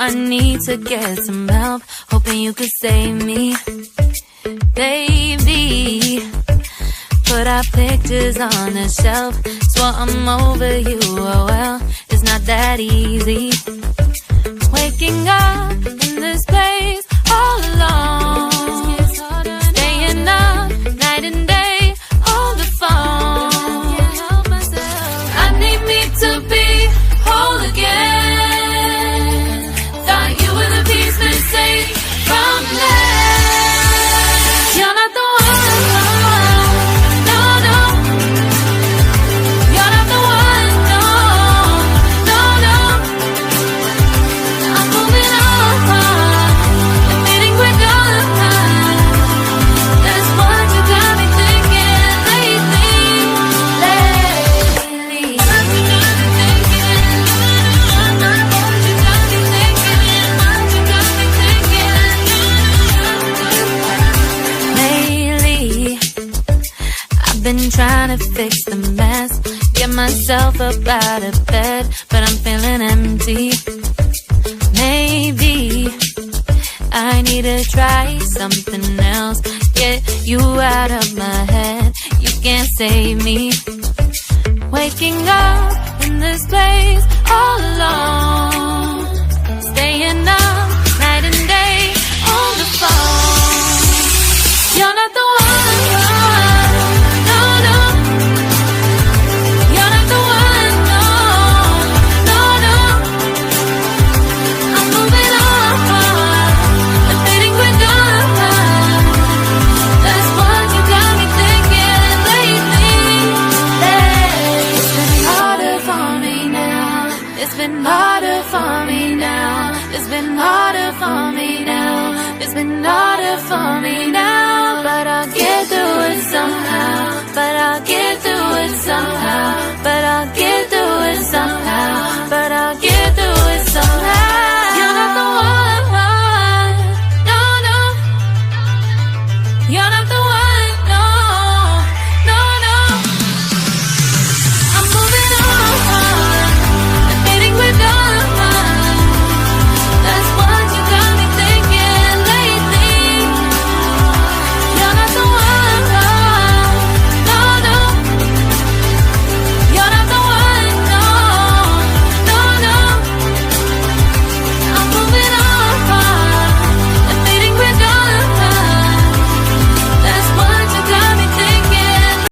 I need to get some help, hoping you could save me. Baby, put our pictures on the shelf, swore I'm over you, oh well, it's not that easy. Waking up in this place all alone, staying up night and day on the phone. I need me to be whole again. Thought you were the piece missing from left. You're not the one, no, no. You're not the one, no, no, no. I'm moving on, admitting we're done. That's what you got me thinking lately. What you got me thinking? What you got me thinking? What you got me thinking? Lately, I've been trying to fix the mess, get myself up out of bed, but I'm feeling empty. Maybe I need to try something else, get you out of my head, you can't save me. Waking up in this place all alone, staying up night and day on the phone. You're not the one, no, no. You're not the one, no, no, no. I'm moving on, admitting we're done. That's what you got me thinking lately. It's been harder for me now. It's been harder for me now. It's been harder for me now. It's been harder for me now. But I'll get through it somehow. But I'll get through it somehow. But I'll get through it somehow. But I'll get through it somehow.